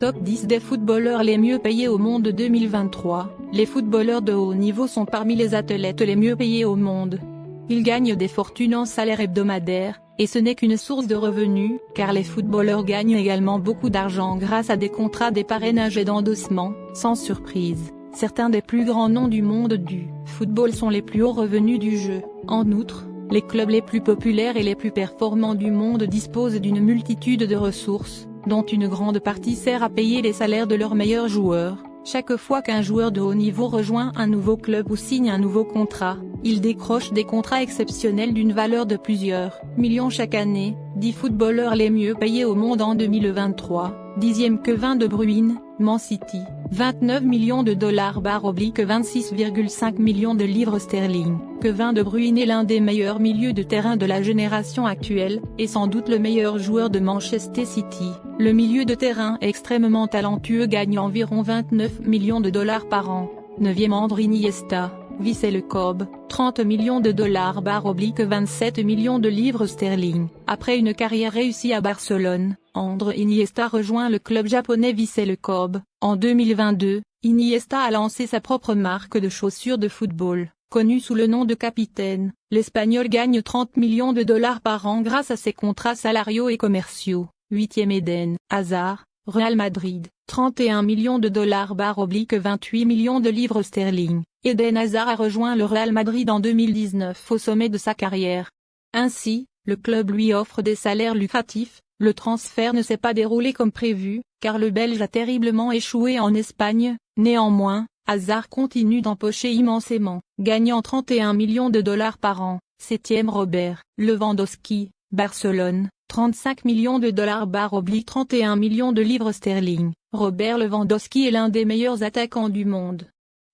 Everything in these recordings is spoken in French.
Top 10 des footballeurs les mieux payés au monde 2023. Les footballeurs de haut niveau sont parmi les athlètes les mieux payés au monde. Ils gagnent des fortunes en salaire hebdomadaire, et ce n'est qu'une source de revenus, car les footballeurs gagnent également beaucoup d'argent grâce à des contrats, des parrainages et d'endossements. Sans surprise, certains des plus grands noms du monde du football sont les plus hauts revenus du jeu. En outre, les clubs les plus populaires et les plus performants du monde disposent d'une multitude de ressources, dont une grande partie sert à payer les salaires de leurs meilleurs joueurs. Chaque fois qu'un joueur de haut niveau rejoint un nouveau club ou signe un nouveau contrat, il décroche des contrats exceptionnels d'une valeur de plusieurs millions chaque année. 10 footballeurs les mieux payés au monde en 2023. 10e Kevin De Bruyne, Man City, 29 millions de dollars / 26,5 millions de livres sterling. Kevin De Bruyne est l'un des meilleurs milieux de terrain de la génération actuelle, et sans doute le meilleur joueur de Manchester City. Le milieu de terrain extrêmement talentueux gagne environ 29 millions de dollars par an. 9e André Iniesta, Vissel Kobe, 30 millions de dollars / 27 millions de livres sterling. Après une carrière réussie à Barcelone, André Iniesta rejoint le club japonais Vissel Kobe. En 2022, Iniesta a lancé sa propre marque de chaussures de football, connue sous le nom de Capitaine. L'Espagnol gagne 30 millions de dollars par an grâce à ses contrats salariaux et commerciaux. 8e Eden Hazard, Real Madrid, 31 millions de dollars / 28 millions de livres sterling. Eden Hazard a rejoint le Real Madrid en 2019 au sommet de sa carrière. Ainsi, le club lui offre des salaires lucratifs. Le transfert ne s'est pas déroulé comme prévu, car le Belge a terriblement échoué en Espagne. Néanmoins, Hazard continue d'empocher immensément, gagnant 31 millions de dollars par an. 7e Robert Lewandowski, Barcelone, 35 millions de dollars / 31 millions de livres sterling. Robert Lewandowski est l'un des meilleurs attaquants du monde.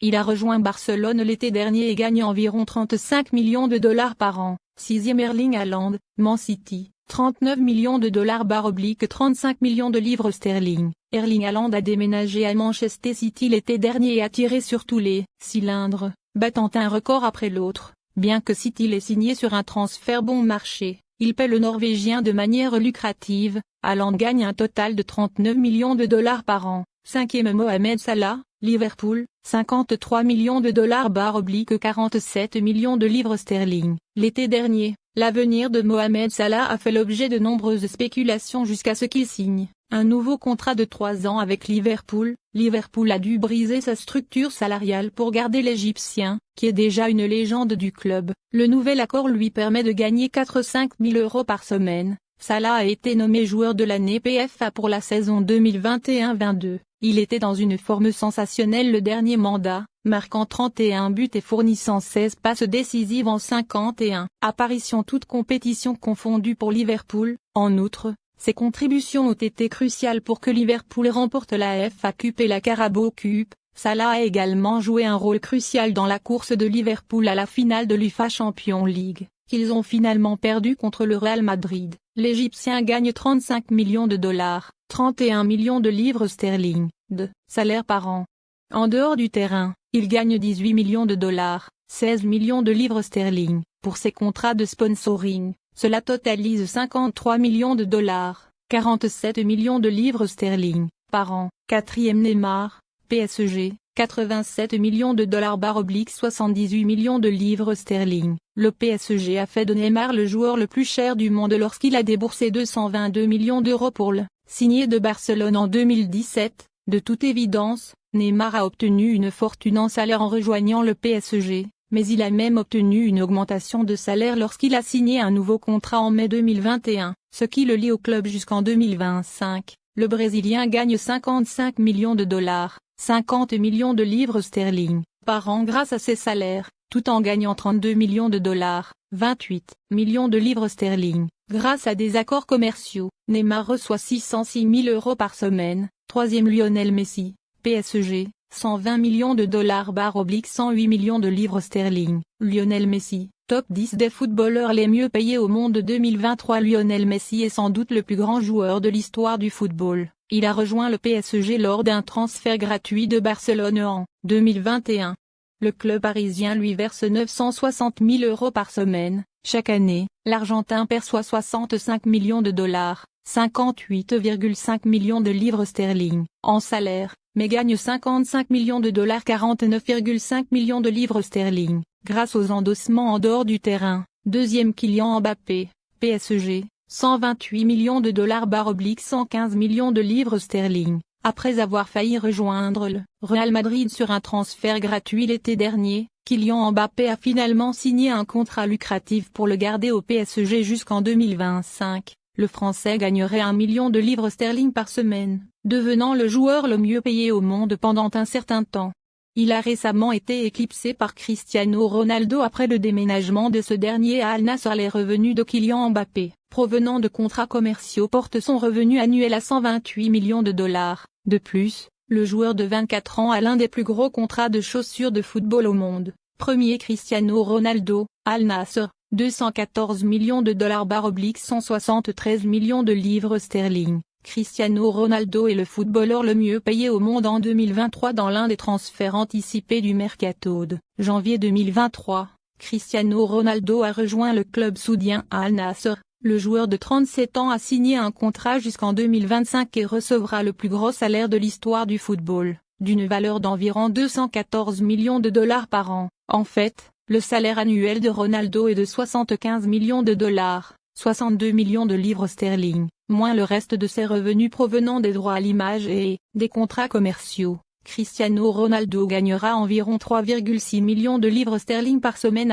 Il a rejoint Barcelone l'été dernier et gagne environ 35 millions de dollars par an. 6e Erling Haaland, Man City, 39 millions de dollars / 35 millions de livres sterling. Erling Haaland a déménagé à Manchester City l'été dernier et a tiré sur tous les cylindres, battant un record après l'autre. Bien que City l'ait signé sur un transfert bon marché, il paie le Norvégien de manière lucrative. Haaland gagne un total de 39 millions de dollars par an. 5e Mohamed Salah, Liverpool, 53 millions de dollars / 47 millions de livres sterling. L'été dernier, l'avenir de Mohamed Salah a fait l'objet de nombreuses spéculations jusqu'à ce qu'il signe un nouveau contrat de 3 ans avec Liverpool. Liverpool a dû briser sa structure salariale pour garder l'Égyptien, qui est déjà une légende du club. Le nouvel accord lui permet de gagner 4-5 000 € par semaine. Salah a été nommé joueur de l'année PFA pour la saison 2021-22. Il était dans une forme sensationnelle le dernier mandat, marquant 31 buts et fournissant 16 passes décisives en 51 apparitions toutes compétitions confondues pour Liverpool. En outre, ses contributions ont été cruciales pour que Liverpool remporte la FA Cup et la Carabao Cup. Salah a également joué un rôle crucial dans la course de Liverpool à la finale de l'UEFA Champions League, qu'ils ont finalement perdu contre le Real Madrid. L'Égyptien gagne 35 millions de dollars, 31 millions de livres sterling, de salaire par an. En dehors du terrain, il gagne 18 millions de dollars, 16 millions de livres sterling. Pour ses contrats de sponsoring, cela totalise 53 millions de dollars, 47 millions de livres sterling, par an. 4e Neymar, PSG, 87 millions de dollars / 78 millions de livres sterling. Le PSG a fait de Neymar le joueur le plus cher du monde lorsqu'il a déboursé 222 millions d'euros pour le signer de Barcelone en 2017. De toute évidence, Neymar a obtenu une fortune en salaire en rejoignant le PSG, mais il a même obtenu une augmentation de salaire lorsqu'il a signé un nouveau contrat en mai 2021, ce qui le lie au club jusqu'en 2025. Le Brésilien gagne 55 millions de dollars, 50 millions de livres sterling, par an grâce à ses salaires, tout en gagnant 32 millions de dollars, 28 millions de livres sterling. Grâce à des accords commerciaux, Neymar reçoit 606 000 € par semaine. 3e Lionel Messi, PSG, 120 millions de dollars / 108 millions de livres sterling. Lionel Messi, top 10 des footballeurs les mieux payés au monde 2023. Lionel Messi est sans doute le plus grand joueur de l'histoire du football. Il a rejoint le PSG lors d'un transfert gratuit de Barcelone en 2021. Le club parisien lui verse 960 000 € par semaine. Chaque année, l'Argentin perçoit 65 millions de dollars, 58,5 millions de livres sterling, en salaire, mais gagne 55 millions de dollars 49,5 millions de livres sterling, grâce aux endossements en dehors du terrain. Deuxième Kylian Mbappé, PSG, 128 millions de dollars / 115 millions de livres sterling. Après avoir failli rejoindre le Real Madrid sur un transfert gratuit l'été dernier, Kylian Mbappé a finalement signé un contrat lucratif pour le garder au PSG jusqu'en 2025. Le Français gagnerait 1 million de livres sterling par semaine, devenant le joueur le mieux payé au monde pendant un certain temps. Il a récemment été éclipsé par Cristiano Ronaldo après le déménagement de ce dernier à Al Nassr. Les revenus de Kylian Mbappé, provenant de contrats commerciaux, portent son revenu annuel à 128 millions de dollars. De plus, le joueur de 24 ans a l'un des plus gros contrats de chaussures de football au monde. Premier Cristiano Ronaldo, Al Nassr, 214 millions de dollars / 173 millions de livres sterling. Cristiano Ronaldo est le footballeur le mieux payé au monde en 2023 dans l'un des transferts anticipés du mercato de janvier 2023. Cristiano Ronaldo a rejoint le club saoudien Al Nassr. Le joueur de 37 ans a signé un contrat jusqu'en 2025 et recevra le plus gros salaire de l'histoire du football, d'une valeur d'environ 214 millions de dollars par an. En fait, le salaire annuel de Ronaldo est de 75 millions de dollars, 62 millions de livres sterling, moins le reste de ses revenus provenant des droits à l'image et des contrats commerciaux. Cristiano Ronaldo gagnera environ 3,6 millions de livres sterling par semaine